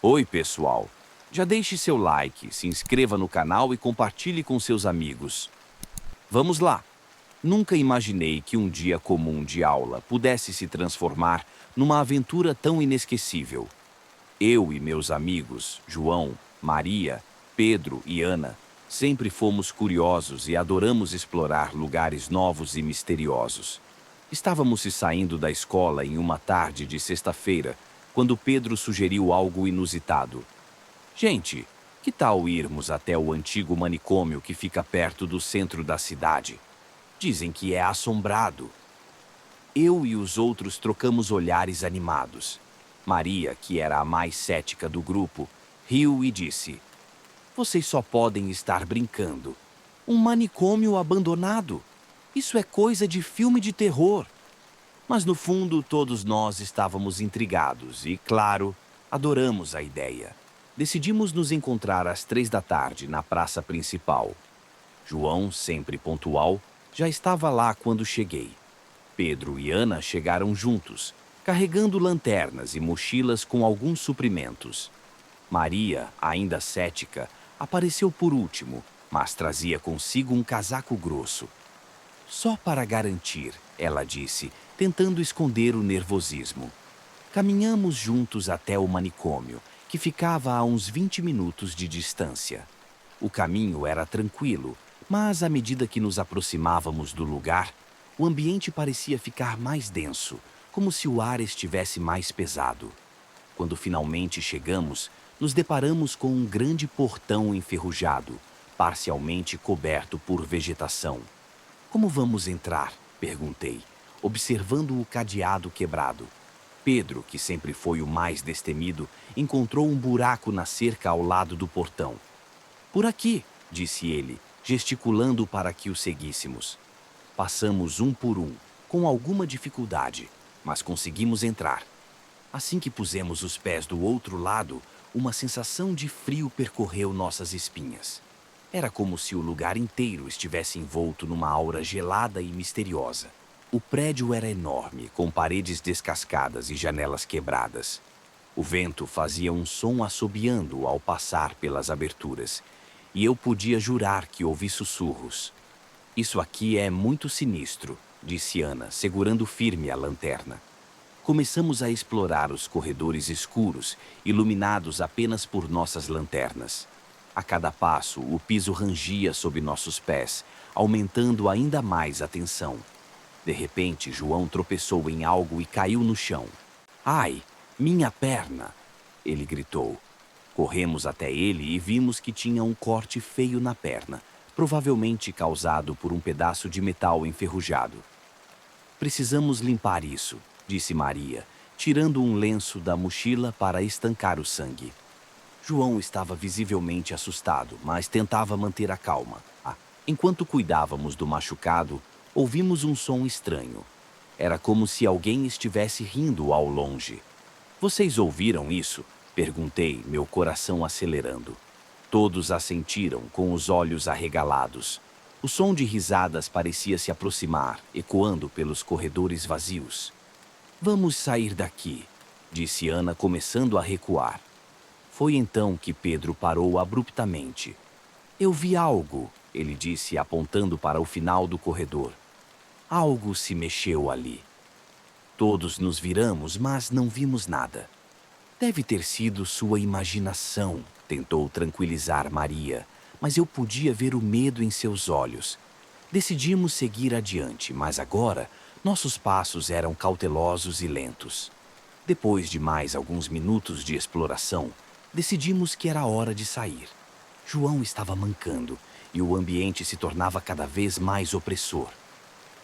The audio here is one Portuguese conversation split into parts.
Oi, pessoal! Já deixe seu like, se inscreva no canal e compartilhe com seus amigos. Vamos lá! Nunca imaginei que um dia comum de aula pudesse se transformar numa aventura tão inesquecível. Eu e meus amigos, João, Maria, Pedro e Ana, sempre fomos curiosos e adoramos explorar lugares novos e misteriosos. Estávamos se saindo da escola em uma tarde de sexta-feira, quando Pedro sugeriu algo inusitado. Gente, que tal irmos até o antigo manicômio que fica perto do centro da cidade? Dizem que é assombrado. Eu e os outros trocamos olhares animados. Maria, que era a mais cética do grupo, riu e disse: Vocês só podem estar brincando. Um manicômio abandonado. Isso é coisa de filme de terror. Mas no fundo, todos nós estávamos intrigados e, claro, adoramos a ideia. Decidimos nos encontrar às 3 da tarde na praça principal. João, sempre pontual, já estava lá quando cheguei. Pedro e Ana chegaram juntos, carregando lanternas e mochilas com alguns suprimentos. Maria, ainda cética, apareceu por último, mas trazia consigo um casaco grosso. Só para garantir, ela disse, tentando esconder o nervosismo. Caminhamos juntos até o manicômio, que ficava a uns 20 minutos de distância. O caminho era tranquilo, mas à medida que nos aproximávamos do lugar, o ambiente parecia ficar mais denso, como se o ar estivesse mais pesado. Quando finalmente chegamos, nos deparamos com um grande portão enferrujado, parcialmente coberto por vegetação. Como vamos entrar? Perguntei, observando o cadeado quebrado. Pedro, que sempre foi o mais destemido, encontrou um buraco na cerca ao lado do portão. Por aqui, disse ele, gesticulando para que o seguíssemos. Passamos um por um, com alguma dificuldade, mas conseguimos entrar. Assim que pusemos os pés do outro lado, uma sensação de frio percorreu nossas espinhas. Era como se o lugar inteiro estivesse envolto numa aura gelada e misteriosa. O prédio era enorme, com paredes descascadas e janelas quebradas. O vento fazia um som assobiando ao passar pelas aberturas, e eu podia jurar que ouvi sussurros. Isso aqui é muito sinistro, disse Ana, segurando firme a lanterna. Começamos a explorar os corredores escuros, iluminados apenas por nossas lanternas. A cada passo, o piso rangia sob nossos pés, aumentando ainda mais a tensão. De repente, João tropeçou em algo e caiu no chão. Ai, minha perna! Ele gritou. Corremos até ele e vimos que tinha um corte feio na perna, provavelmente causado por um pedaço de metal enferrujado. Precisamos limpar isso, disse Maria, tirando um lenço da mochila para estancar o sangue. João estava visivelmente assustado, mas tentava manter a calma. Enquanto cuidávamos do machucado, ouvimos um som estranho. Era como se alguém estivesse rindo ao longe. Vocês ouviram isso? Perguntei, meu coração acelerando. Todos assentiram, com os olhos arregalados. O som de risadas parecia se aproximar, ecoando pelos corredores vazios. Vamos sair daqui, disse Ana, começando a recuar. Foi então que Pedro parou abruptamente. Eu vi algo, ele disse, apontando para o final do corredor. Algo se mexeu ali. Todos nos viramos, mas não vimos nada. Deve ter sido sua imaginação, tentou tranquilizar Maria, mas eu podia ver o medo em seus olhos. Decidimos seguir adiante, mas agora nossos passos eram cautelosos e lentos. Depois de mais alguns minutos de exploração, decidimos que era hora de sair. João estava mancando e o ambiente se tornava cada vez mais opressor.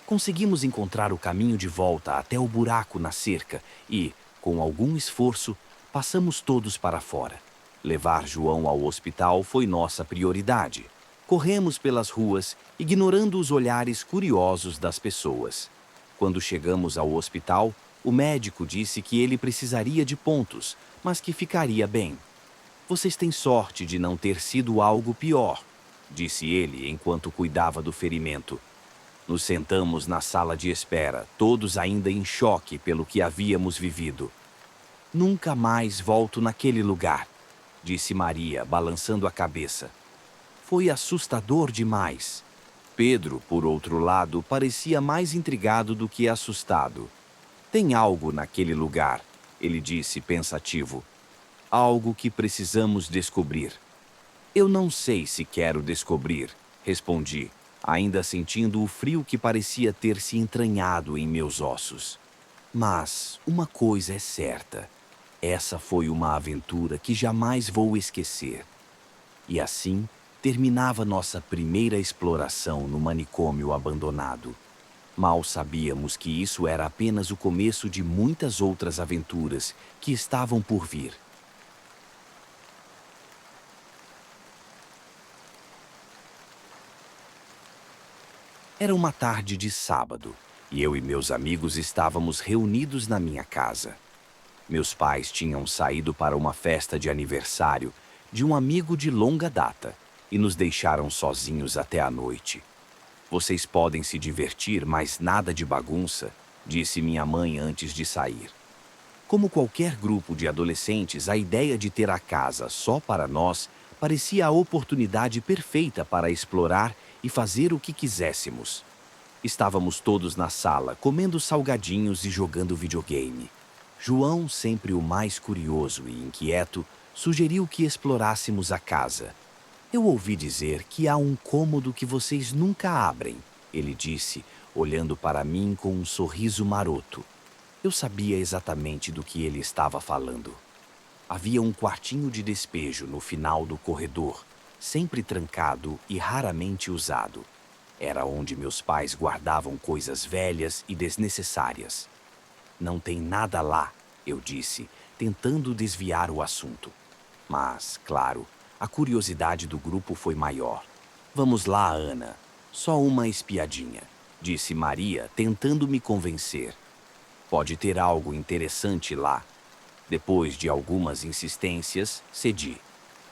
Conseguimos encontrar o caminho de volta até o buraco na cerca e, com algum esforço, passamos todos para fora. Levar João ao hospital foi nossa prioridade. Corremos pelas ruas, ignorando os olhares curiosos das pessoas. Quando chegamos ao hospital, o médico disse que ele precisaria de pontos, mas que ficaria bem. Vocês têm sorte de não ter sido algo pior, disse ele enquanto cuidava do ferimento. Nos sentamos na sala de espera, todos ainda em choque pelo que havíamos vivido. Nunca mais volto naquele lugar, disse Maria, balançando a cabeça. Foi assustador demais. Pedro, por outro lado, parecia mais intrigado do que assustado. Tem algo naquele lugar, ele disse pensativo. Algo que precisamos descobrir. Eu não sei se quero descobrir, respondi, ainda sentindo o frio que parecia ter se entranhado em meus ossos. Mas uma coisa é certa. Essa foi uma aventura que jamais vou esquecer. E assim terminava nossa primeira exploração no manicômio abandonado. Mal sabíamos que isso era apenas o começo de muitas outras aventuras que estavam por vir. Era uma tarde de sábado e eu e meus amigos estávamos reunidos na minha casa. Meus pais tinham saído para uma festa de aniversário de um amigo de longa data e nos deixaram sozinhos até a noite. Vocês podem se divertir, mas nada de bagunça, disse minha mãe antes de sair. Como qualquer grupo de adolescentes, a ideia de ter a casa só para nós parecia a oportunidade perfeita para explorar e fazer o que quiséssemos. Estávamos todos na sala, comendo salgadinhos e jogando videogame. João, sempre o mais curioso e inquieto, sugeriu que explorássemos a casa. Eu ouvi dizer que há um cômodo que vocês nunca abrem, ele disse, olhando para mim com um sorriso maroto. Eu sabia exatamente do que ele estava falando. Havia um quartinho de despejo no final do corredor, sempre trancado e raramente usado. Era onde meus pais guardavam coisas velhas e desnecessárias. Não tem nada lá, eu disse, tentando desviar o assunto. Mas, claro, a curiosidade do grupo foi maior. Vamos lá, Ana. Só uma espiadinha, disse Maria, tentando me convencer. Pode ter algo interessante lá. Depois de algumas insistências, cedi.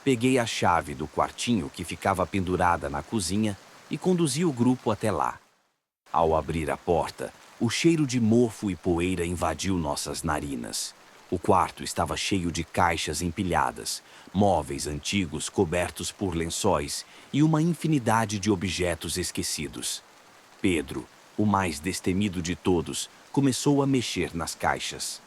Peguei a chave do quartinho que ficava pendurada na cozinha e conduzi o grupo até lá. Ao abrir a porta, o cheiro de mofo e poeira invadiu nossas narinas. O quarto estava cheio de caixas empilhadas, móveis antigos cobertos por lençóis e uma infinidade de objetos esquecidos. Pedro, o mais destemido de todos, começou a mexer nas caixas.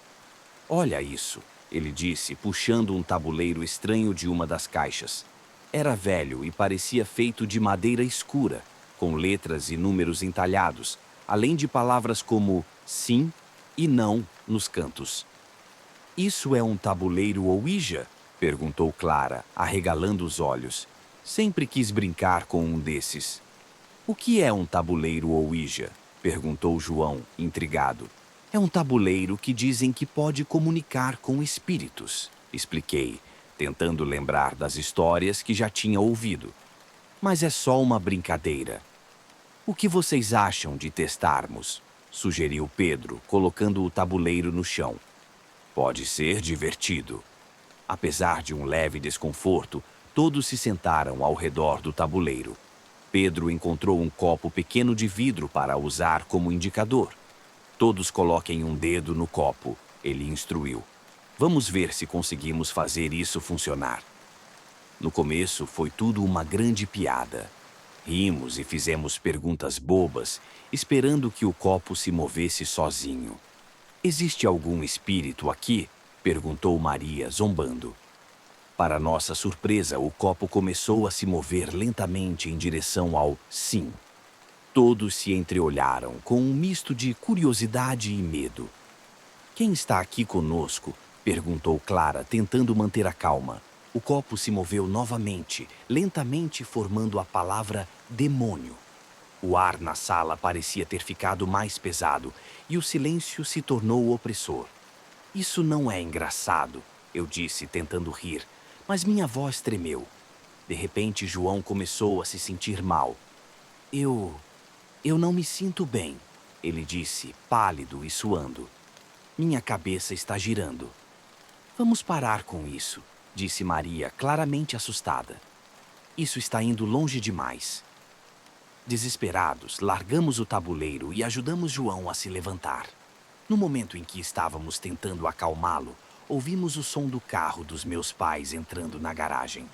Olha isso, ele disse, puxando um tabuleiro estranho de uma das caixas. Era velho e parecia feito de madeira escura, com letras e números entalhados, além de palavras como sim e não nos cantos. Isso é um tabuleiro Ouija? Perguntou Clara, arregalando os olhos. Sempre quis brincar com um desses. O que é um tabuleiro Ouija? Perguntou João, intrigado. É um tabuleiro que dizem que pode comunicar com espíritos, expliquei, tentando lembrar das histórias que já tinha ouvido. Mas é só uma brincadeira. O que vocês acham de testarmos? Sugeriu Pedro, colocando o tabuleiro no chão. Pode ser divertido. Apesar de um leve desconforto, todos se sentaram ao redor do tabuleiro. Pedro encontrou um copo pequeno de vidro para usar como indicador. Todos coloquem um dedo no copo, ele instruiu. Vamos ver se conseguimos fazer isso funcionar. No começo foi tudo uma grande piada. Rimos e fizemos perguntas bobas, esperando que o copo se movesse sozinho. Existe algum espírito aqui? Perguntou Maria, zombando. Para nossa surpresa, o copo começou a se mover lentamente em direção ao sim. Todos se entreolharam com um misto de curiosidade e medo. Quem está aqui conosco? Perguntou Clara, tentando manter a calma. O copo se moveu novamente, lentamente formando a palavra demônio. O ar na sala parecia ter ficado mais pesado e o silêncio se tornou opressor. Isso não é engraçado, eu disse, tentando rir, mas minha voz tremeu. De repente, João começou a se sentir mal. Eu não me sinto bem, ele disse, pálido e suando. Minha cabeça está girando. Vamos parar com isso, disse Maria, claramente assustada. Isso está indo longe demais. Desesperados, largamos o tabuleiro e ajudamos João a se levantar. No momento em que estávamos tentando acalmá-lo, ouvimos o som do carro dos meus pais entrando na garagem.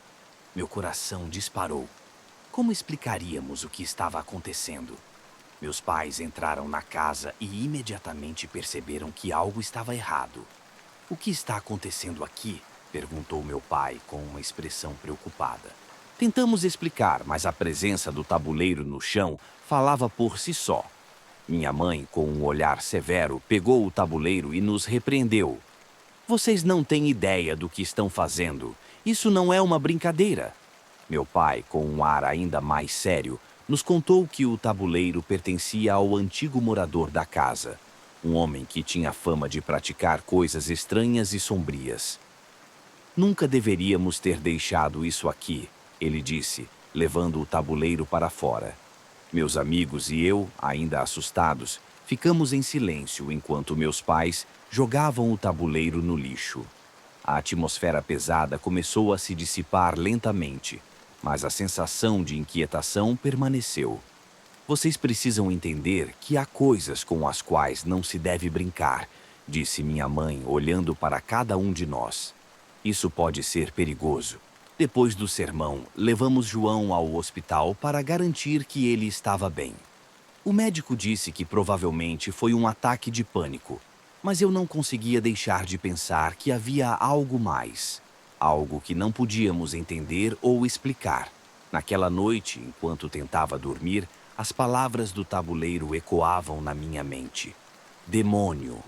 Meu coração disparou. Como explicaríamos o que estava acontecendo? Meus pais entraram na casa e imediatamente perceberam que algo estava errado. "O que está acontecendo aqui?" perguntou meu pai com uma expressão preocupada. Tentamos explicar, mas a presença do tabuleiro no chão falava por si só. Minha mãe, com um olhar severo, pegou o tabuleiro e nos repreendeu. "Vocês não têm ideia do que estão fazendo. Isso não é uma brincadeira." Meu pai, com um ar ainda mais sério, nos contou que o tabuleiro pertencia ao antigo morador da casa, um homem que tinha fama de praticar coisas estranhas e sombrias. "Nunca deveríamos ter deixado isso aqui", ele disse, levando o tabuleiro para fora. Meus amigos e eu, ainda assustados, ficamos em silêncio enquanto meus pais jogavam o tabuleiro no lixo. A atmosfera pesada começou a se dissipar lentamente, mas a sensação de inquietação permaneceu. "Vocês precisam entender que há coisas com as quais não se deve brincar", disse minha mãe, olhando para cada um de nós. "Isso pode ser perigoso." Depois do sermão, levamos João ao hospital para garantir que ele estava bem. O médico disse que provavelmente foi um ataque de pânico, mas eu não conseguia deixar de pensar que havia algo mais. Algo que não podíamos entender ou explicar. Naquela noite, enquanto tentava dormir, as palavras do tabuleiro ecoavam na minha mente. "Demônio."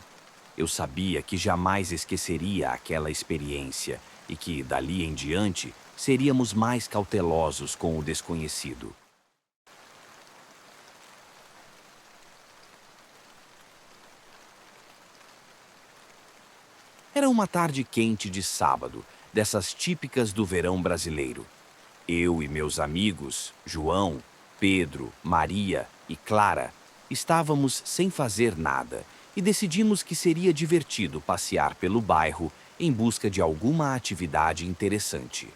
Eu sabia que jamais esqueceria aquela experiência e que, dali em diante, seríamos mais cautelosos com o desconhecido. Era uma tarde quente de sábado, dessas típicas do verão brasileiro. Eu e meus amigos, João, Pedro, Maria e Clara, estávamos sem fazer nada e decidimos que seria divertido passear pelo bairro em busca de alguma atividade interessante.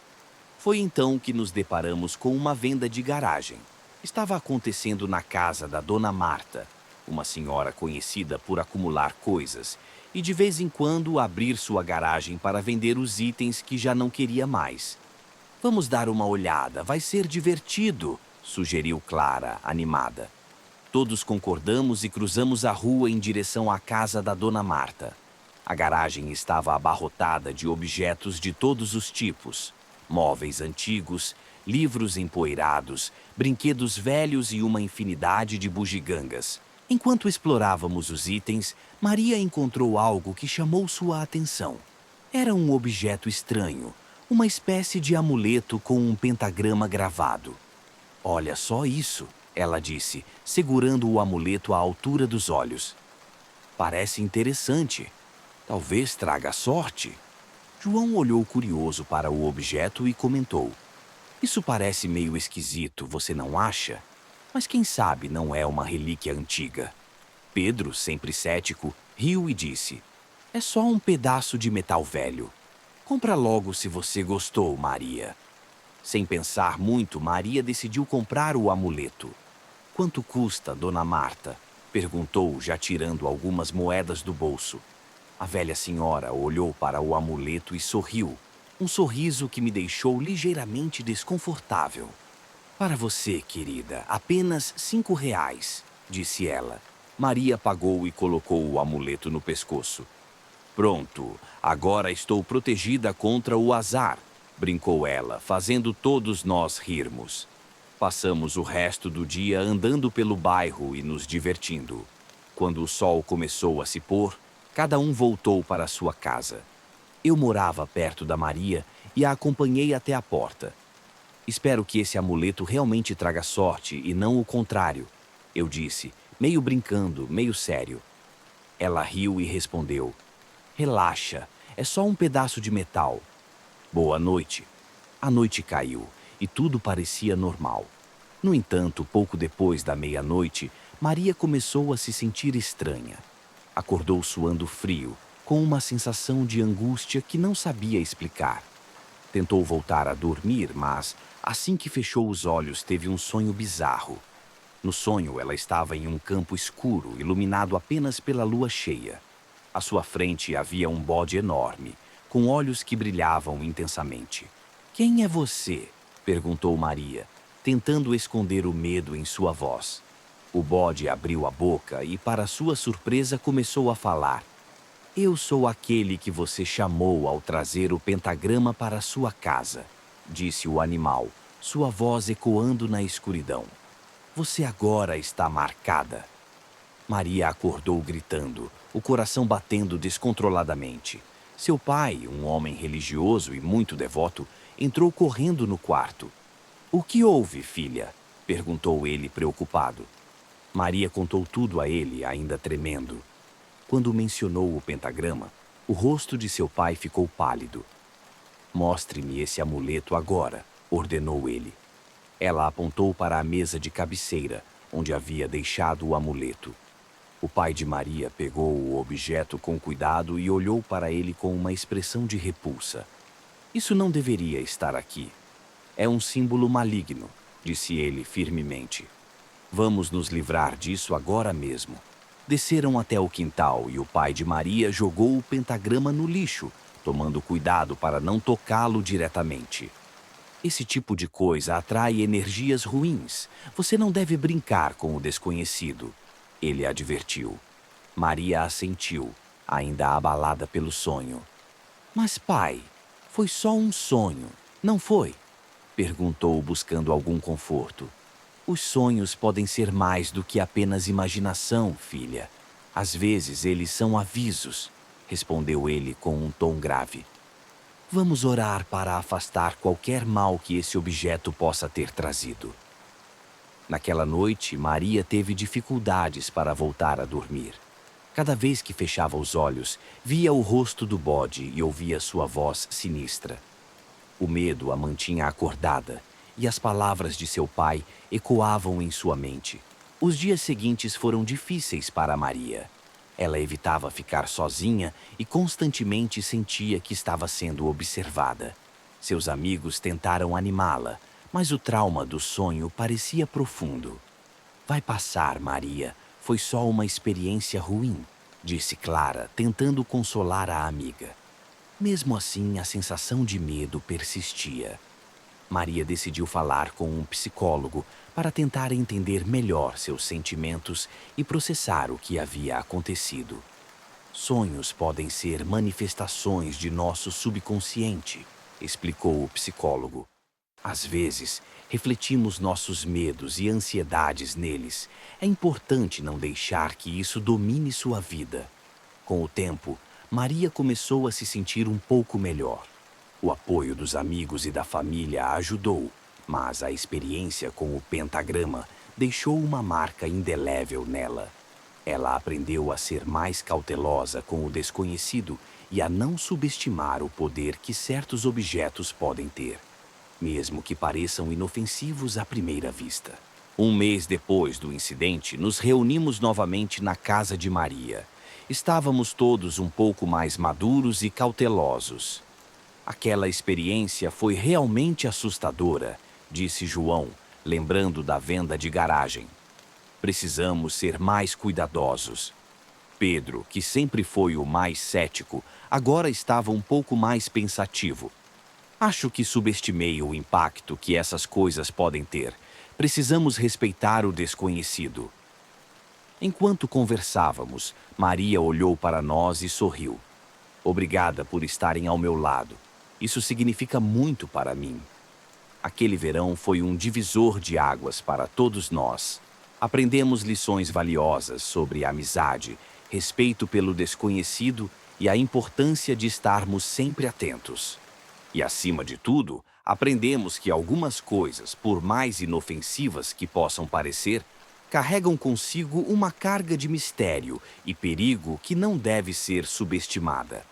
Foi então que nos deparamos com uma venda de garagem. Estava acontecendo na casa da Dona Marta, uma senhora conhecida por acumular coisas e de vez em quando abrir sua garagem para vender os itens que já não queria mais. "Vamos dar uma olhada, vai ser divertido", sugeriu Clara, animada. Todos concordamos e cruzamos a rua em direção à casa da Dona Marta. A garagem estava abarrotada de objetos de todos os tipos: móveis antigos, livros empoeirados, brinquedos velhos e uma infinidade de bugigangas. Enquanto explorávamos os itens, Maria encontrou algo que chamou sua atenção. Era um objeto estranho, uma espécie de amuleto com um pentagrama gravado. "Olha só isso", ela disse, segurando o amuleto à altura dos olhos. "Parece interessante. Talvez traga sorte." João olhou curioso para o objeto e comentou: "Isso parece meio esquisito, você não acha? Mas quem sabe não é uma relíquia antiga." Pedro, sempre cético, riu e disse: "É só um pedaço de metal velho. Compra logo se você gostou, Maria." Sem pensar muito, Maria decidiu comprar o amuleto. "Quanto custa, Dona Marta?" perguntou, já tirando algumas moedas do bolso. A velha senhora olhou para o amuleto e sorriu, um sorriso que me deixou ligeiramente desconfortável. "Para você, querida, apenas R$ 5, disse ela. Maria pagou e colocou o amuleto no pescoço. "Pronto, agora estou protegida contra o azar", brincou ela, fazendo todos nós rirmos. Passamos o resto do dia andando pelo bairro e nos divertindo. Quando o sol começou a se pôr, cada um voltou para sua casa. Eu morava perto da Maria e a acompanhei até a porta. "Espero que esse amuleto realmente traga sorte e não o contrário", eu disse, meio brincando, meio sério. Ela riu e respondeu: "Relaxa, é só um pedaço de metal." Boa noite. A noite caiu e tudo parecia normal. No entanto, pouco depois da meia-noite, Maria começou a se sentir estranha. Acordou suando frio, com uma sensação de angústia que não sabia explicar. Tentou voltar a dormir, mas, assim que fechou os olhos, teve um sonho bizarro. No sonho, ela estava em um campo escuro, iluminado apenas pela lua cheia. À sua frente havia um bode enorme, com olhos que brilhavam intensamente. "Quem é você?" perguntou Maria, tentando esconder o medo em sua voz. O bode abriu a boca e, para sua surpresa, começou a falar. "Eu sou aquele que você chamou ao trazer o pentagrama para sua casa", disse o animal, sua voz ecoando na escuridão. "Você agora está marcada." Maria acordou gritando, o coração batendo descontroladamente. Seu pai, um homem religioso e muito devoto, entrou correndo no quarto. "O que houve, filha?" perguntou ele preocupado. Maria contou tudo a ele, ainda tremendo. Quando mencionou o pentagrama, o rosto de seu pai ficou pálido. "Mostre-me esse amuleto agora", ordenou ele. Ela apontou para a mesa de cabeceira, onde havia deixado o amuleto. O pai de Maria pegou o objeto com cuidado e olhou para ele com uma expressão de repulsa. "Isso não deveria estar aqui. É um símbolo maligno", disse ele firmemente. "Vamos nos livrar disso agora mesmo." Desceram até o quintal e o pai de Maria jogou o pentagrama no lixo, tomando cuidado para não tocá-lo diretamente. "Esse tipo de coisa atrai energias ruins. Você não deve brincar com o desconhecido", ele advertiu. Maria assentiu, ainda abalada pelo sonho. "Mas, pai, foi só um sonho, não foi?" perguntou, buscando algum conforto. "Os sonhos podem ser mais do que apenas imaginação, filha. Às vezes eles são avisos", respondeu ele com um tom grave. "Vamos orar para afastar qualquer mal que esse objeto possa ter trazido." Naquela noite, Maria teve dificuldades para voltar a dormir. Cada vez que fechava os olhos, via o rosto do bode e ouvia sua voz sinistra. O medo a mantinha acordada e as palavras de seu pai ecoavam em sua mente. Os dias seguintes foram difíceis para Maria. Ela evitava ficar sozinha e constantemente sentia que estava sendo observada. Seus amigos tentaram animá-la, mas o trauma do sonho parecia profundo. "Vai passar, Maria. Foi só uma experiência ruim", disse Clara, tentando consolar a amiga. Mesmo assim, a sensação de medo persistia. Maria decidiu falar com um psicólogo para tentar entender melhor seus sentimentos e processar o que havia acontecido. "Sonhos podem ser manifestações de nosso subconsciente", explicou o psicólogo. "Às vezes, refletimos nossos medos e ansiedades neles. É importante não deixar que isso domine sua vida." Com o tempo, Maria começou a se sentir um pouco melhor. O apoio dos amigos e da família a ajudou, mas a experiência com o pentagrama deixou uma marca indelével nela. Ela aprendeu a ser mais cautelosa com o desconhecido e a não subestimar o poder que certos objetos podem ter, mesmo que pareçam inofensivos à primeira vista. Um mês depois do incidente, nos reunimos novamente na casa de Maria. Estávamos todos um pouco mais maduros e cautelosos. "Aquela experiência foi realmente assustadora", disse João, lembrando da venda de garagem. "Precisamos ser mais cuidadosos." Pedro, que sempre foi o mais cético, agora estava um pouco mais pensativo. "Acho que subestimei o impacto que essas coisas podem ter. Precisamos respeitar o desconhecido." Enquanto conversávamos, Maria olhou para nós e sorriu. "Obrigada por estarem ao meu lado. Isso significa muito para mim." Aquele verão foi um divisor de águas para todos nós. Aprendemos lições valiosas sobre amizade, respeito pelo desconhecido e a importância de estarmos sempre atentos. E, acima de tudo, aprendemos que algumas coisas, por mais inofensivas que possam parecer, carregam consigo uma carga de mistério e perigo que não deve ser subestimada.